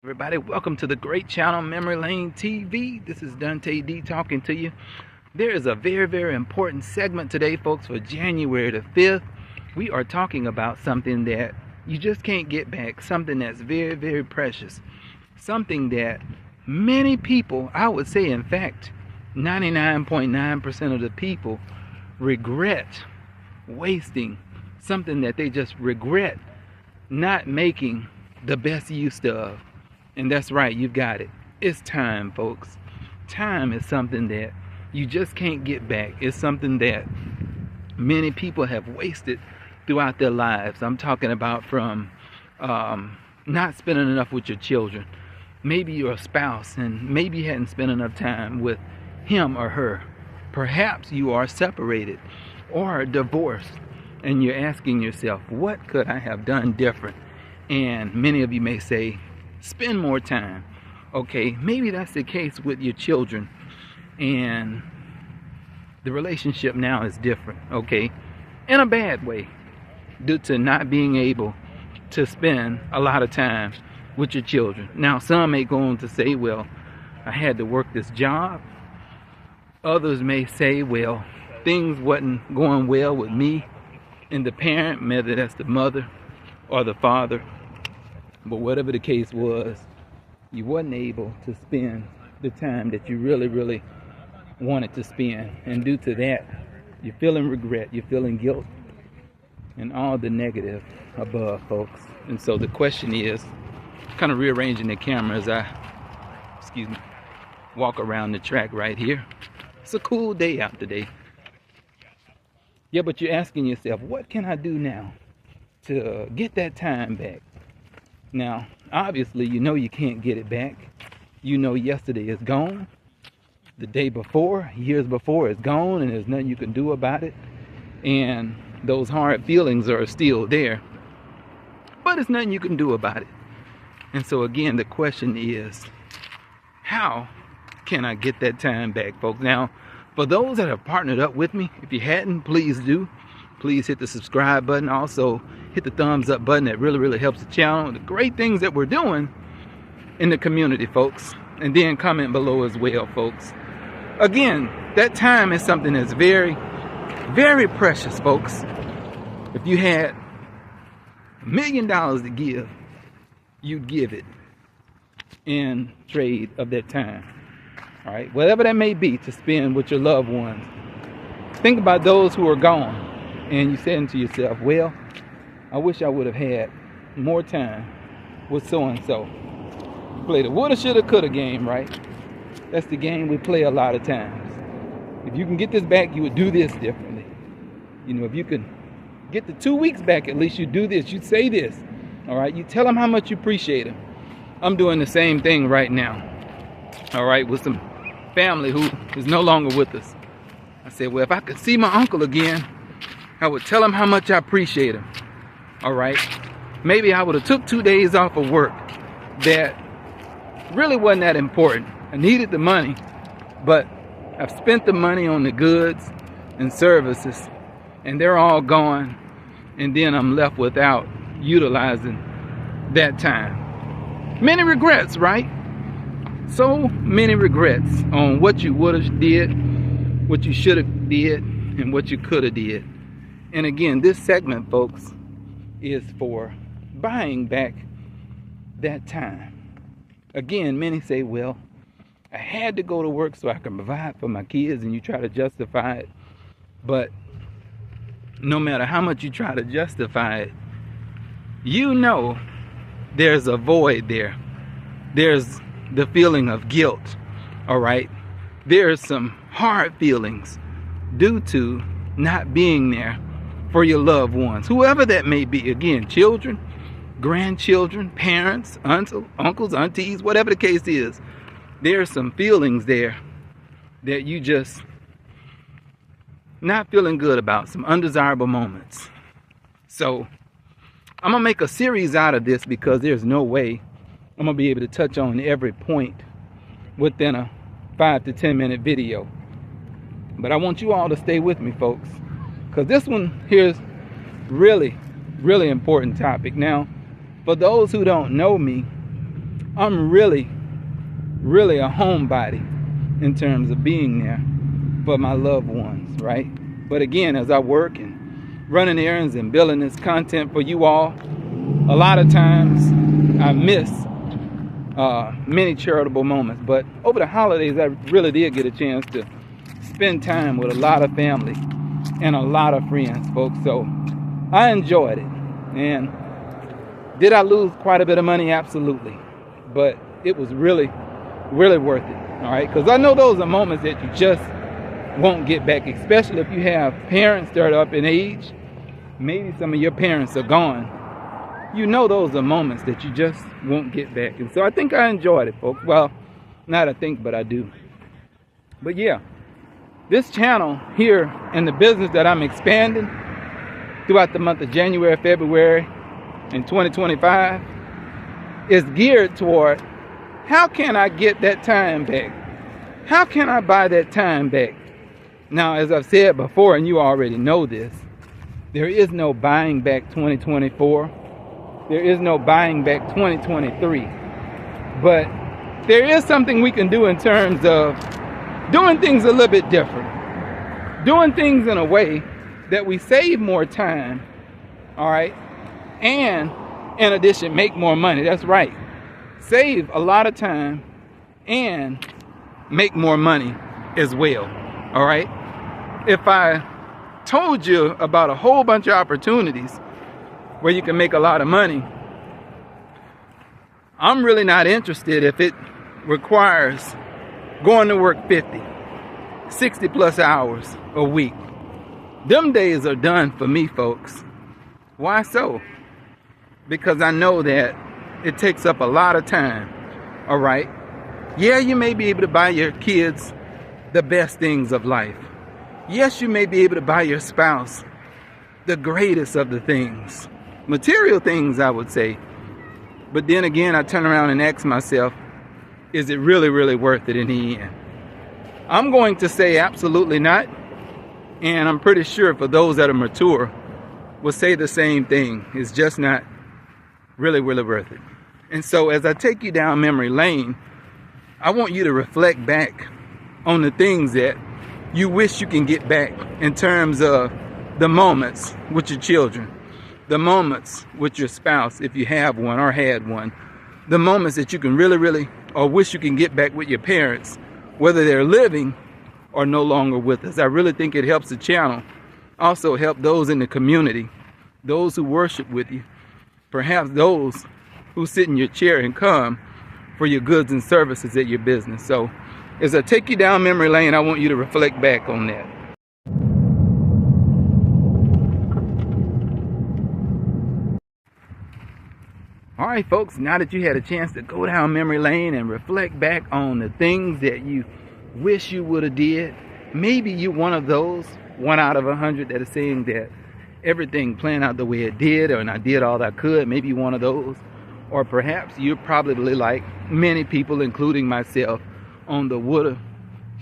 Everybody, welcome to the great channel Memory Lane TV. This is Dante D talking to you. There is a very important segment today, folks, for January the 5th. We are talking about something that you just can't get back, something that's very precious, something that many people, I would say in fact 99.9% of the people regret wasting, something that they just regret not making the best use of. And that's right, you've got it. It's time, folks. Time is something that you just can't get back. It's something that many people have wasted throughout their lives. I'm talking about from not spending enough with your children. Maybe you're a spouse and maybe you hadn't spent enough time with him or her. Perhaps you are separated or divorced and you're asking yourself, what could I have done different? And many of you may say, spend more time. Okay, maybe that's the case with your children and the relationship now is different, okay, in a bad way, due to not being able to spend a lot of time with your children. Now, some may go on to say, well, I had to work this job. Others may say, well, things wasn't going well with me and the parent, whether that's the mother or the father. But whatever the case was, you wasn't able to spend the time that you really wanted to spend. And due to that, you're feeling regret, you're feeling guilt, and all the negative above, folks. And so the question is, kind of rearranging the camera as I, walk around the track right here. It's a cool day out today. Yeah, but you're asking yourself, what can I do now to get that time back? Now, obviously, you know you can't get it back. You know yesterday is gone. The day before, years before is gone, and there's nothing you can do about it. And those hard feelings are still there. But there's nothing you can do about it. And so again, the question is, how can I get that time back, folks? Now, for those that have partnered up with me, if you hadn't, please do. Please hit the subscribe button. Also, hit the thumbs up button. That really helps the channel. The great things that we're doing in the community, folks. And then comment below as well, folks. Again, that time is something that's very precious, folks. If you had $1 million to give, you'd give it in trade of that time. All right, whatever that may be, to spend with your loved ones. Think about those who are gone. And you saying to yourself, well, I wish I would have had more time with so-and-so. Play the woulda, shoulda, coulda game, right? That's the game we play a lot of times. If you can get this back, you would do this differently. You know, if you can get the 2 weeks back, at least you do this. You say this, all right? You tell them how much you appreciate them. I'm doing the same thing right now, all right, with some family who is no longer with us. I said, well, if I could see my uncle again, I would tell him how much I appreciate him. All right. Maybe I would have took 2 days off of work that really wasn't that important. I needed the money, but I've spent the money on the goods and services, and they're all gone. And then I'm left without utilizing that time. Many regrets, right? So many regrets on what you would have did, what you should have did, and what you could have did. And again, this segment, folks, is for buying back that time. Again, many say, well, I had to go to work so I can provide for my kids, and you try to justify it. But no matter how much you try to justify it, you know there's a void there. There's the feeling of guilt, all right? There's some hard feelings due to not being there for your loved ones, whoever that may be. Again, children, grandchildren, parents, uncles, aunties, whatever the case is, there's some feelings there that you just not feeling good about, some undesirable moments. So I'm gonna make a series out of this because there's no way I'm gonna be able to touch on every point within a 5 to 10 minute video. But I want you all to stay with me, folks, because this one here is really important topic. Now, for those who don't know me, I'm really, really a homebody in terms of being there for my loved ones, right? But again, as I work and running errands and building this content for you all, a lot of times I miss many charitable moments. But over the holidays, I really did get a chance to spend time with a lot of family and a lot of friends, folks. So I enjoyed it. And did I lose quite a bit of money? Absolutely. But it was really, really worth it. All right. Because I know those are moments that you just won't get back, especially if you have parents that are up in age. Maybe some of your parents are gone. You know those are moments that you just won't get back. And so I think I enjoyed it, folks. Well, not I think, but I do. But yeah, this channel here and the business that I'm expanding throughout the month of January, February in 2025 is geared toward how can I get that time back? How can I buy that time back? Now, as I've said before, and you already know this, there is no buying back 2024. There is no buying back 2023. But there is something we can do in terms of doing things a little bit different. Doing things in a way that we save more time, all right? And in addition, make more money. That's right. Save a lot of time and make more money as well, all right? If I told you about a whole bunch of opportunities where you can make a lot of money, I'm really not interested if it requires going to work 50, 60 plus hours a week. Them days are done for me, folks. Why so? Because I know that it takes up a lot of time, all right? Yeah, you may be able to buy your kids the best things of life. Yes, you may be able to buy your spouse the greatest of the things. Material things, I would say. But then again, I turn around and ask myself, is it really, really worth it in the end? I'm going to say absolutely not. And I'm pretty sure for those that are mature will say the same thing. It's just not really, really worth it. And so as I take you down memory lane, I want you to reflect back on the things that you wish you can get back in terms of the moments with your children, the moments with your spouse, if you have one or had one, the moments that you can really, really, or wish you can get back with your parents, whether they're living or no longer with us. I really think it helps the channel. Also help those in the community, those who worship with you, perhaps those who sit in your chair and come for your goods and services at your business. So as I take you down memory lane, I want you to reflect back on that. All right, folks, now that you had a chance to go down memory lane and reflect back on the things that you wish you would have did, maybe you're one of those 1 out of 100 that is saying that everything planned out the way it did, and I did all I could. Maybe you're one of those. Or perhaps you're probably like many people, including myself, on the woulda,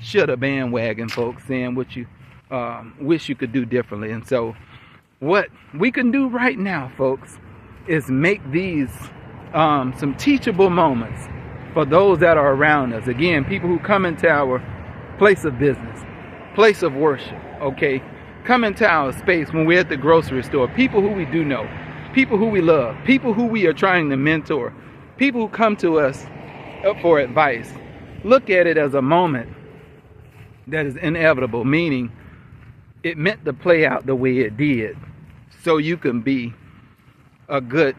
shoulda bandwagon, folks, saying what you wish you could do differently. And so what we can do right now, folks, is make these some teachable moments for those that are around us. Again, people who come into our place of business, place of worship, okay? Come into our space when we're at the grocery store. People who we do know, people who we love, people who we are trying to mentor, people who come to us for advice. Look at it as a moment that is inevitable, meaning it meant to play out the way it did so you can be a good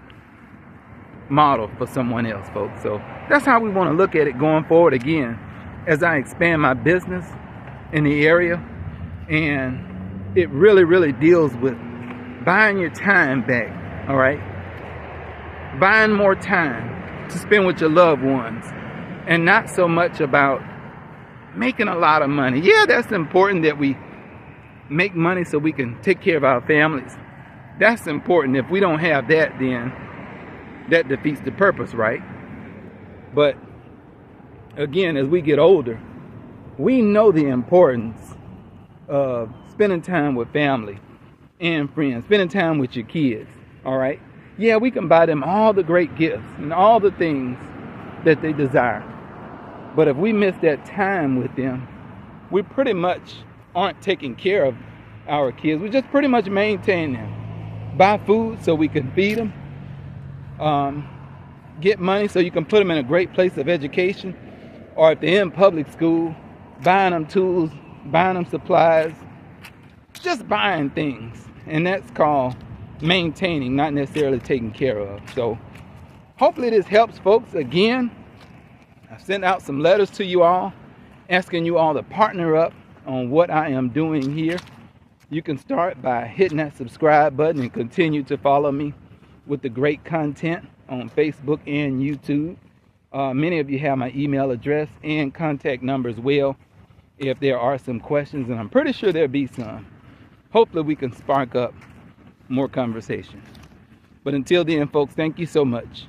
model for someone else, folks. So that's how we want to look at it going forward. Again, as I expand my business in the area, and it really, really deals with buying your time back, all right? Buying more time to spend with your loved ones, and not so much about making a lot of money. Yeah, that's important that we make money so we can take care of our families. That's important. If we don't have that, then that defeats the purpose, right? But again, as we get older, we know the importance of spending time with family and friends, spending time with your kids, all right? Yeah, we can buy them all the great gifts and all the things that they desire. But if we miss that time with them, we pretty much aren't taking care of our kids. We just pretty much maintain them. Buy food so we can feed them. Get money so you can put them in a great place of education. Or if they're in public school, buying them tools, buying them supplies, just buying things. And that's called maintaining, not necessarily taking care of. So hopefully this helps, folks. Again, I've sent out some letters to you all, asking you all to partner up on what I am doing here. You can start by hitting that subscribe button and continue to follow me with the great content on Facebook and YouTube. Many of you have my email address and contact number as well if there are some questions, and I'm pretty sure there'll be some. Hopefully we can spark up more conversation. But until then, folks, thank you so much.